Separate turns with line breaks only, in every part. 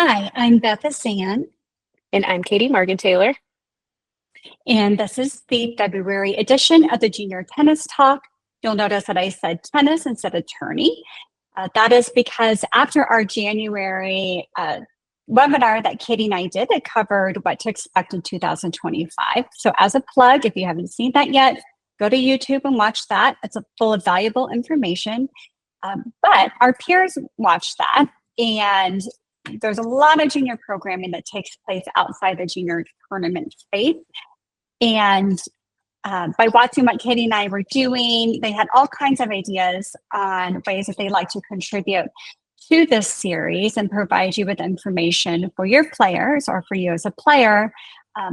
Hi, I'm Beth Azan,
And I'm caitee.margenthaler.
and this is the February edition of the Junior Tennis Talk. You'll notice that I said tennis instead of tourney. That is because after our January webinar that Katie and I did, it covered what to expect in 2025. So as a plug, if you haven't seen that yet, go to YouTube and watch that. It's full of valuable information. But our peers watched that, and there's a lot of junior programming that takes place outside the junior tournament space. And by watching what Katie and I were doing, they had all kinds of ideas on ways that they like to contribute to this series and provide you with information for your players or for you as a player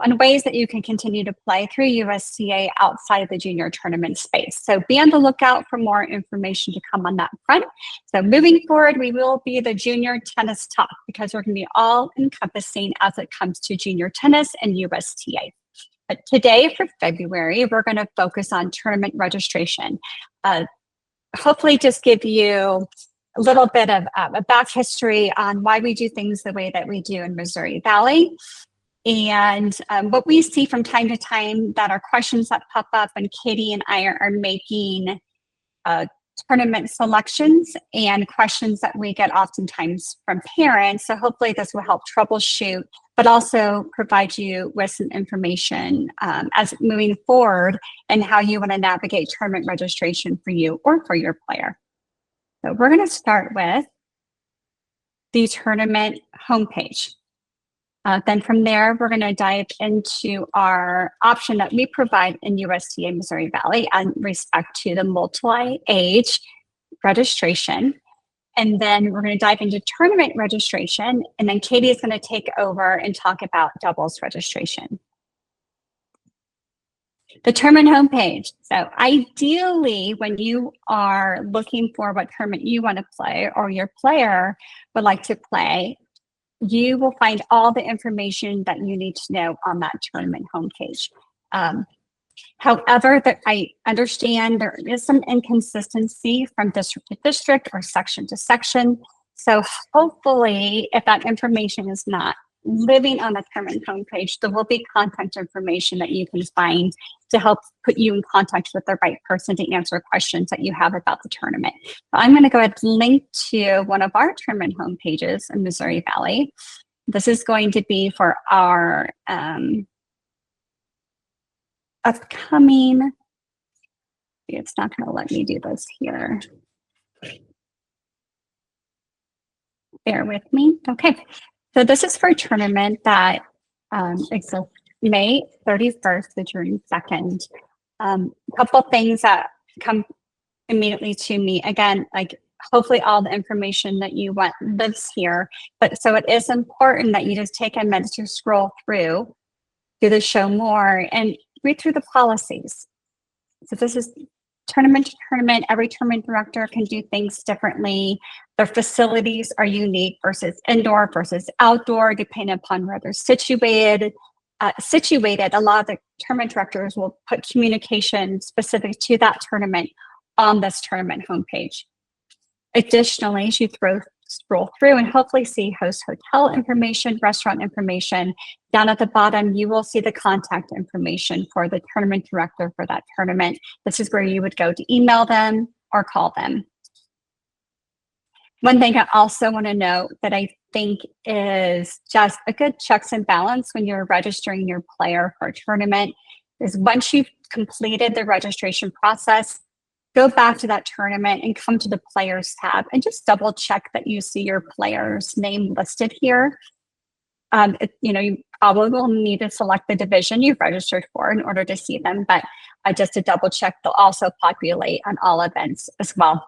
on ways that you can continue to play through USTA outside the junior tournament space. So be on the lookout for more information to come on that front. So moving forward, we will be the Junior Tennis Talk because we're going to be all encompassing as it comes to junior tennis and USTA. But today for February, we're going to focus on tournament registration. Hopefully just give you a little bit of a back history on why we do things the way that we do in Missouri Valley. And what we see from time to time that are questions that pop up when Katie and I are making tournament selections and questions that we get oftentimes from parents. So hopefully this will help troubleshoot, but also provide you with some information as moving forward and how you want to navigate tournament registration for you or for your player. So we're going to start with the tournament homepage. Then from there, we're going to dive into our option that we provide in USTA Missouri Valley in respect to the multi-age registration. And then we're going to dive into tournament registration. And then Katie is going to take over and talk about doubles registration. The tournament homepage. So ideally, when you are looking for what tournament you want to play or your player would like to play, you will find all the information that you need to know on that tournament homepage. However, I understand there is some inconsistency from district to district or section to section. So hopefully, if that information is not living on the tournament homepage, there will be contact information that you can find to help put you in contact with the right person to answer questions that you have about the tournament. So I'm going to go ahead and link to one of our tournament homepages in Missouri Valley. This is going to be for our upcoming, it's not going to let me do this here. Bear with me. Okay. So this is for a tournament that exists May 31st to June 2nd. A couple things that come immediately to me. Again, like hopefully all the information that you want lives here. But so it is important that you just take a minute to scroll through the show more and read through the policies. So this is tournament to tournament. Every tournament director can do things differently. Their facilities are unique versus indoor versus outdoor, depending upon where they're situated. A lot of the tournament directors will put communication specific to that tournament on this tournament homepage. Additionally, as you scroll through and hopefully see host hotel information, restaurant information, down at the bottom, you will see the contact information for the tournament director for that tournament. This is where you would go to email them or call them. One thing I also want to note that I think is just a good checks and balance when you're registering your player for a tournament is once you've completed the registration process, go back to that tournament and come to the players tab and just double check that you see your player's name listed here. You probably will need to select the division you've registered for in order to see them, but just to double check, they'll also populate on all events as well.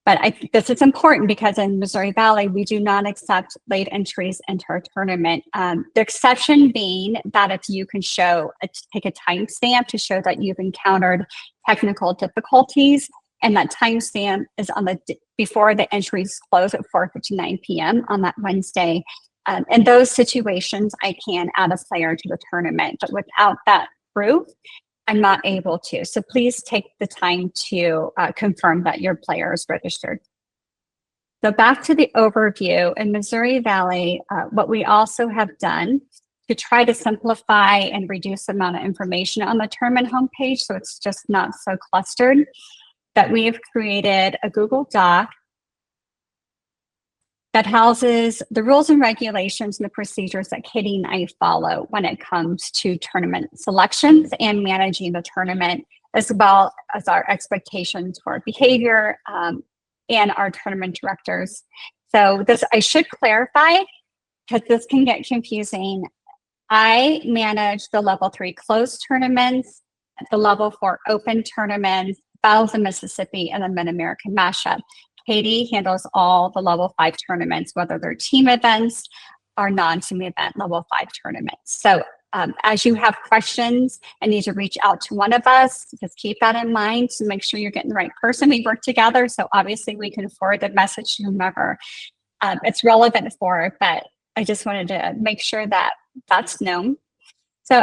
But this is important because in Missouri Valley, we do not accept late entries into our tournament. The exception being that if you can take a timestamp to show that you've encountered technical difficulties, and that timestamp is on before the entries close at 4:59 p.m. on that Wednesday. In those situations, I can add a player to the tournament, but without that proof, I'm not able to. So please take the time to confirm that your player is registered. So back to the overview in Missouri Valley, what we also have done to try to simplify and reduce the amount of information on the tournament homepage, so it's just not so clustered, that we have created a Google Doc that houses the rules and regulations and the procedures that Katie and I follow when it comes to tournament selections and managing the tournament, as well as our expectations for behavior and our tournament directors. So this, I should clarify, because this can get confusing. I manage the level 3 closed tournaments, the level 4 open tournaments, Battles of Mississippi, and the Mid-American Mashup. Katie handles all the level 5 tournaments, whether they're team events or non-team event level 5 tournaments. So as you have questions and need to reach out to one of us, just keep that in mind to make sure you're getting the right person. We work together, so obviously we can forward the message to whomever it's relevant for, but I just wanted to make sure that that's known. So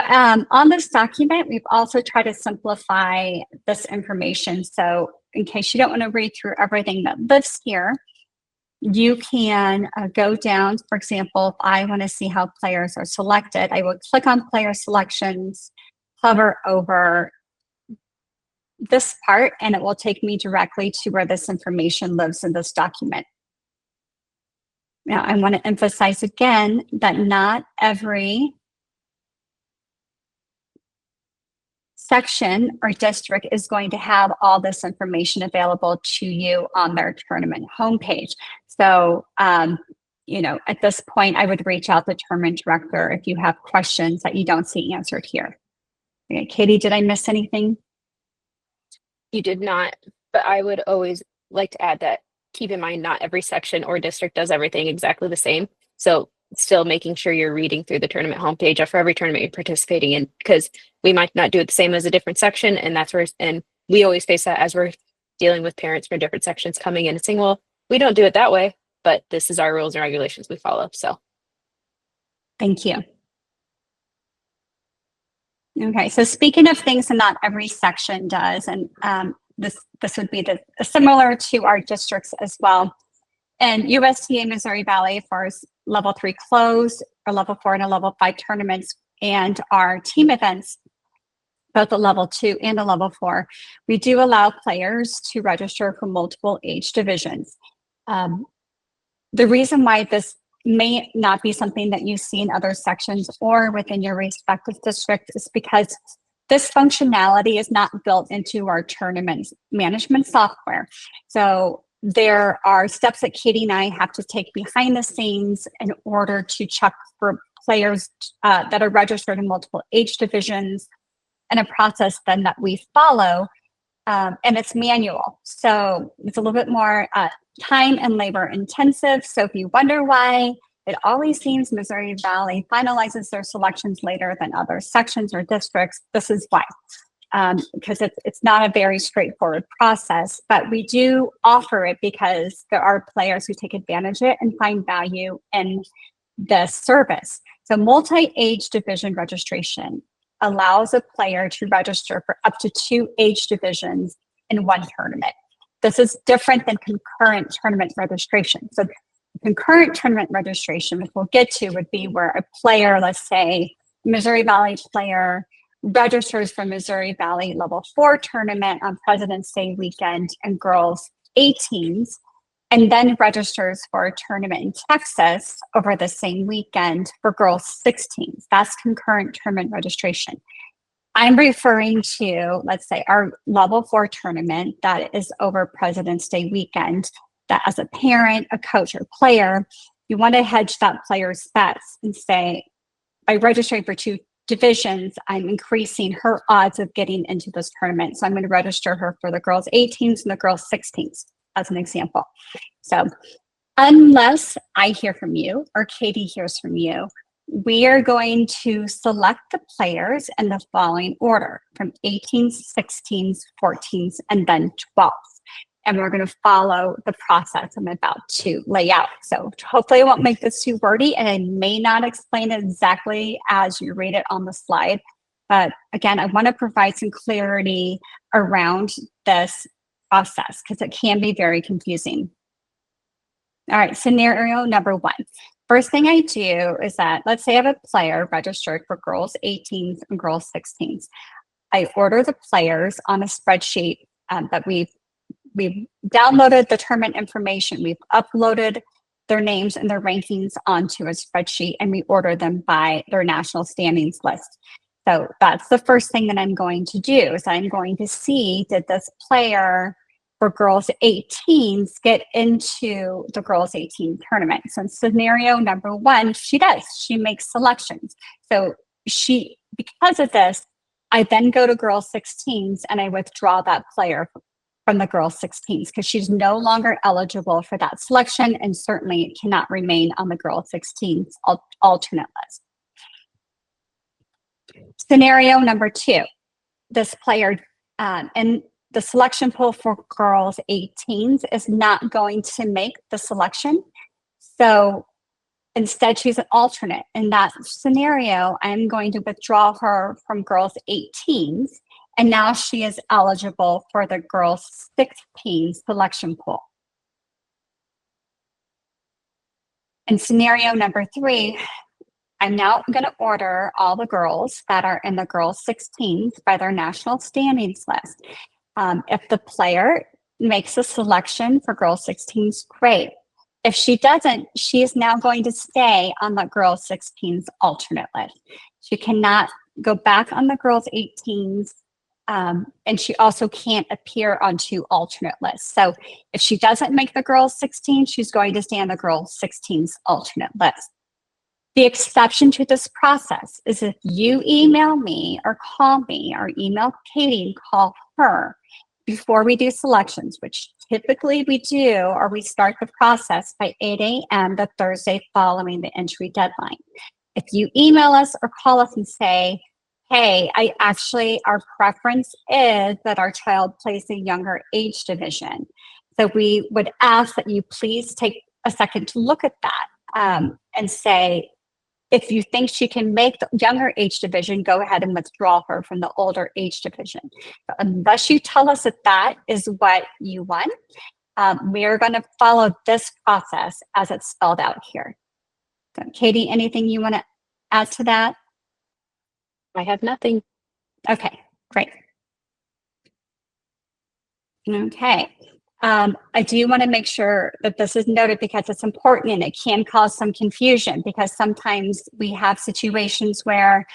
on this document, we've also tried to simplify this information. So in case you don't want to read through everything that lives here, you can go down. For example, if I want to see how players are selected, I will click on player selections, hover over this part, and it will take me directly to where this information lives in this document. Now, I want to emphasize again that not every section or district is going to have all this information available to you on their tournament homepage. So, you know, at this point, I would reach out to the tournament director if you have questions that you don't see answered here. Okay, Katie, did I miss anything?
You did not, but I would always like to add that keep in mind not every section or district does everything exactly the same. So still making sure you're reading through the tournament homepage for every tournament you're participating in, because we might not do it the same as a different section. And that's where, and we always face that as we're dealing with parents from different sections coming in and saying, well, we don't do it that way, but this is our rules and regulations we follow. So
thank you. Okay, so speaking of things that not every section does, and this would be similar to our districts as well. And USTA Missouri Valley, for level 3 closed or level 4 and a level 5 tournaments, and our team events, both the level 2 and the level 4, we do allow players to register for multiple age divisions. The reason why this may not be something that you see in other sections or within your respective district is because this functionality is not built into our tournament management software. So there are steps that Katie and I have to take behind the scenes in order to check for players that are registered in multiple age divisions, and a process then that we follow, and it's manual. So it's a little bit more time and labor intensive. So if you wonder why it always seems Missouri Valley finalizes their selections later than other sections or districts, this is why. Because it's not a very straightforward process, but we do offer it because there are players who take advantage of it and find value in the service. So multi-age division registration allows a player to register for up to 2 age divisions in one tournament. This is different than concurrent tournament registration. So concurrent tournament registration, which we'll get to, would be where a player, let's say Missouri Valley player, registers for Missouri Valley level 4 tournament on President's Day weekend and girls 18s, and then registers for a tournament in Texas over the same weekend for girls 16s. That's concurrent tournament registration. I'm referring to, let's say, our level 4 tournament that is over President's Day weekend, that as a parent, a coach, or player, you want to hedge that player's bets and say, by registering for 2 divisions, I'm increasing her odds of getting into this tournament. So I'm going to register her for the girls 18s and the girls 16s, as an example. So unless I hear from you or Katie hears from you, we are going to select the players in the following order from 18s, 16s, 14s, and then 12s. And we're going to follow the process I'm about to lay out. So hopefully I won't make this too wordy, and I may not explain it exactly as you read it on the slide. But again, I want to provide some clarity around this process because it can be very confusing. All right, scenario number 1. First thing I do is that, let's say I have a player registered for girls 18s and girls 16s. I order the players on a spreadsheet that we've downloaded the tournament information. We've uploaded their names and their rankings onto a spreadsheet, and we order them by their national standings list. So that's the first thing that I'm going to do, is I'm going to see, did this player for girls 18s get into the girls 18 tournament? So in scenario number 1, she does. She makes selections. So because of this, I then go to girls 16s and I withdraw that player from the girls 16s because she's no longer eligible for that selection and certainly cannot remain on the girls 16s alternate list. Scenario number 2, this player in the selection pool for girls 18s is not going to make the selection. So instead, she's an alternate. In that scenario, I'm going to withdraw her from girls 18s, and now she is eligible for the girls 16 selection pool. In scenario number 3, I'm now going to order all the girls that are in the girls 16s by their national standings list. If the player makes a selection for girls 16s, great. If she doesn't, she is now going to stay on the girls 16s alternate list. She cannot go back on the girls 18s, and she also can't appear on 2 alternate lists. So if she doesn't make the girls 16, she's going to stay on the girls 16s alternate list. The exception to this process is if you email me or call me, or email Katie and call her before we do selections, which typically we do, or we start the process by 8 a.m. the Thursday following the entry deadline. If you email us or call us and say, hey, our preference is that our child plays a younger age division. So we would ask that you please take a second to look at that and say, if you think she can make the younger age division, go ahead and withdraw her from the older age division. But unless you tell us that that is what you want, we are going to follow this process as it's spelled out here. So, Katie, anything you want to add to that?
I have nothing.
Okay, great. Okay. I do want to make sure that this is noted because it's important and it can cause some confusion, because sometimes we have situations where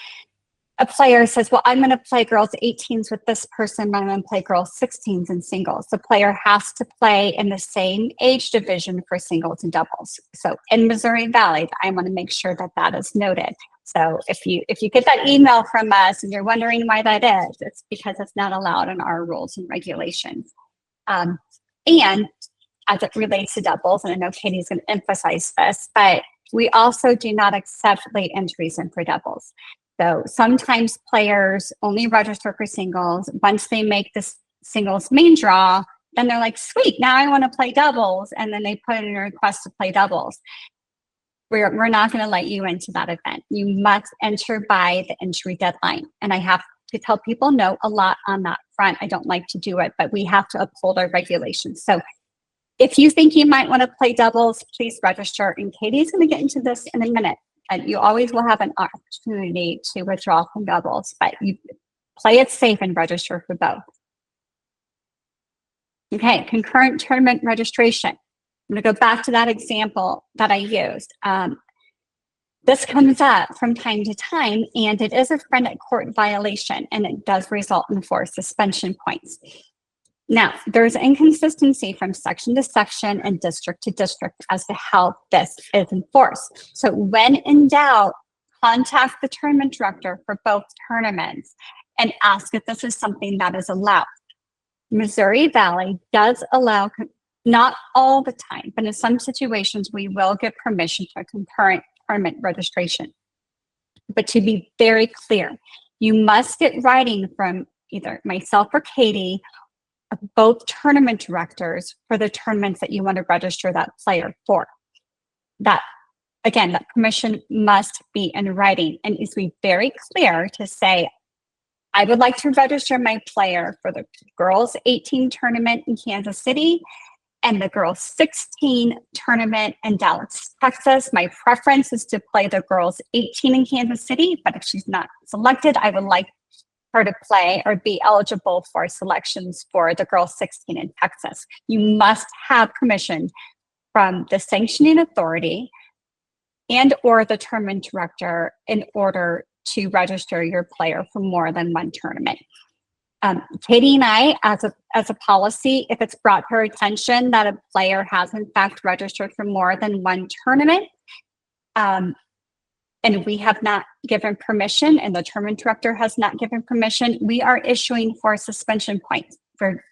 a player says, well, I'm going to play girls 18s with this person, but I'm going to play girls 16s in singles. The player has to play in the same age division for singles and doubles. So in Missouri Valley, I want to make sure that that is noted. So if you get that email from us and you're wondering why that is, it's because it's not allowed in our rules and regulations. And as it relates to doubles, and I know Katie's going to emphasize this, but we also do not accept late entries in for doubles. So sometimes players only register for singles. Once they make this singles main draw, then they're like, sweet, now I want to play doubles. And then they put in a request to play doubles. We're not going to let you into that event. You must enter by the entry deadline. And I have to tell people no a lot on that front. I don't like to do it, but we have to uphold our regulations. So if you think you might want to play doubles, please register. And Katie's going to get into this in a minute. And you always will have an opportunity to withdraw from doubles, but you play it safe and register for both. Okay, concurrent tournament registration. I'm going to go back to that example that I used. This comes up from time to time, and it is a friend at court violation, and it does result in 4 suspension points. Now, there's inconsistency from section to section and district to district as to how this is enforced. So when in doubt, contact the tournament director for both tournaments and ask if this is something that is allowed. Missouri Valley does allow, not all the time, but in some situations, we will give permission for concurrent tournament registration. But to be very clear, you must get writing from either myself or Katie, both tournament directors, for the tournaments that you want to register that player for. That, again, that permission must be in writing and needs to be very clear to say, I would like to register my player for the girls 18 tournament in Kansas City, and the girls 16 tournament in Dallas, Texas. My preference is to play the girls 18 in Kansas City, but if she's not selected, I would like her to play or be eligible for selections for the girls 16 in Texas. You must have permission from the sanctioning authority and or the tournament director in order to register your player for more than one tournament. Katie and I, as a policy, if it's brought to our attention that a player has in fact registered for more than one tournament, and we have not given permission and the tournament director has not given permission, we are issuing 4 suspension points. For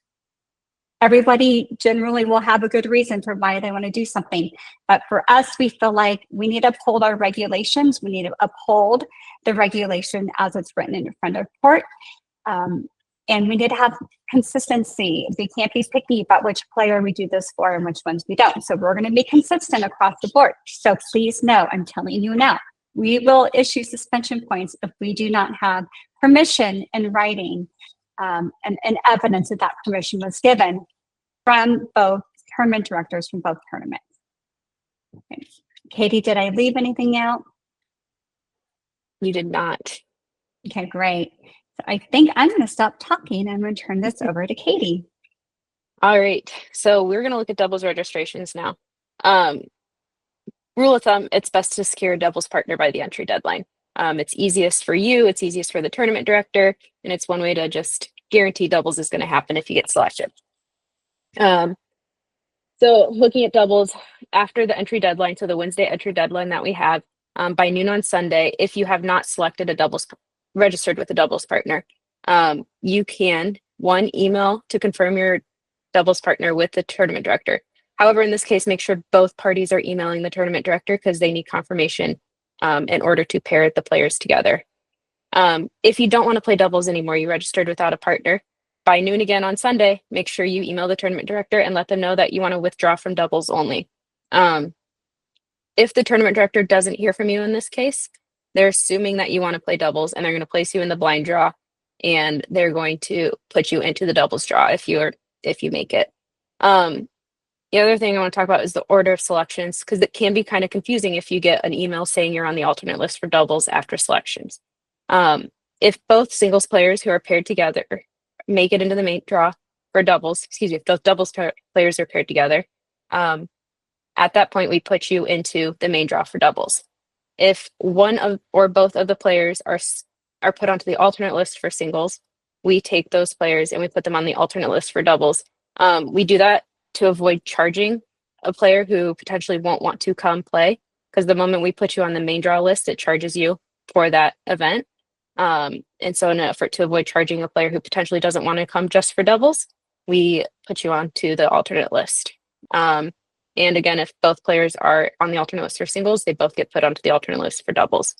everybody generally will have a good reason for why they want to do something. But for us, we feel like we need to uphold our regulations. We need to uphold the regulation as it's written in your friend report. And we need to have consistency. We can't be picky about which player we do this for and which ones we don't. So we're going to be consistent across the board. So please know, I'm telling you now, we will issue suspension points if we do not have permission in writing and evidence that that permission was given from both tournament directors from both tournaments. Okay. Katie, did I leave anything out?
You did not.
Okay, great. So I think I'm going to stop talking. I'm going to turn this over to Katie.
All right. So we're going to look at doubles registrations now. Rule of thumb, it's best to secure a doubles partner by the entry deadline. It's easiest for you, it's easiest for the tournament director, and it's one way to just guarantee doubles is going to happen if you get selected. So looking at doubles after the entry deadline, so the Wednesday entry deadline that we have, by noon on Sunday, if you have not selected a doubles, registered with a doubles partner, you can, one, email to confirm your doubles partner with the tournament director. However, in this case, make sure both parties are emailing the tournament director because they need confirmation in order to pair the players together. If you don't want to play doubles anymore, you registered without a partner, by noon again on Sunday, make sure you email the tournament director and let them know that you want to withdraw from doubles only. If the tournament director doesn't hear from you in this case, they're assuming that you want to play doubles and they're going to place you in the blind draw and they're going to put you into the doubles draw if you make it. The other thing I want to talk about is the order of selections, because it can be kind of confusing if you get an email saying you're on the alternate list for doubles after selections. If both singles players who are paired together make it into the main draw for doubles, if both doubles players are paired together, at that point, we put you into the main draw for doubles. If one of or both of the players are put onto the alternate list for singles, we take those players and we put them on the alternate list for doubles. We do that to avoid charging a player who potentially won't want to come play, because the moment we put you on the main draw list, it charges you for that event. And so in an effort to avoid charging a player who potentially doesn't want to come just for doubles, we put you onto the alternate list. And again, if both players are on the alternate list for singles, they both get put onto the alternate list for doubles.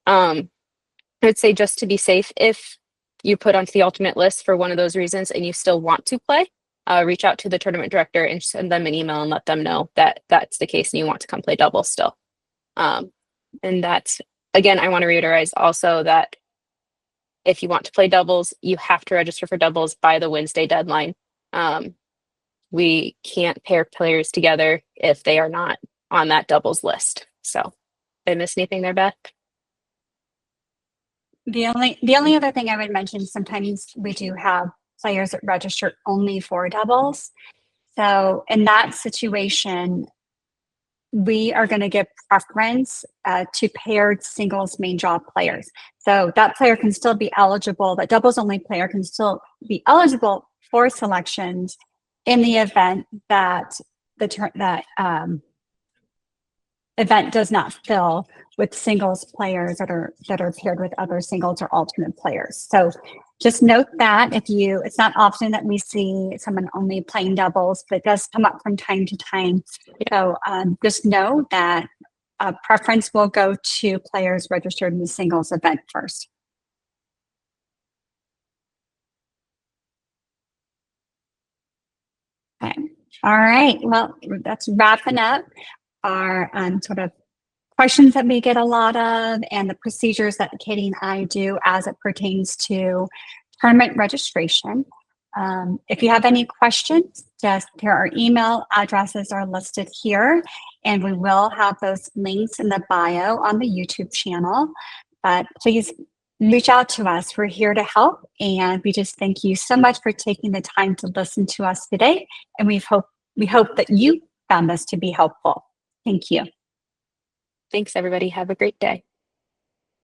I would say, just to be safe, if you put onto the alternate list for one of those reasons and you still want to play, reach out to the tournament director and send them an email and let them know that that's the case and you want to come play doubles still. And that's, again, I want to reiterate also that if you want to play doubles, you have to register for doubles by the Wednesday deadline. We can't pair players together if they are not on that doubles list. So, did I miss anything there, Beth?
The only other thing I would mention, sometimes we do have players that register only for doubles. So in that situation, we are going to give preference to paired singles main draw players. So that player can still be eligible, that doubles only player can still be eligible for selections in the event that event does not fill with singles players that are paired with other singles or alternate players. So just note that it's not often that we see someone only playing doubles, but it does come up from time to time. So just know that preference will go to players registered in the singles event first. Okay. All right. Well, that's wrapping up our sort of questions that we get a lot of and the procedures that Katie and I do as it pertains to tournament registration. If you have any questions, our email addresses are listed here, and we will have those links in the bio on the YouTube channel. But please reach out to us. We're here to help, and we just thank you so much for taking the time to listen to us today. And we hope that you found this to be helpful. Thank you.
Thanks, everybody. Have a great day.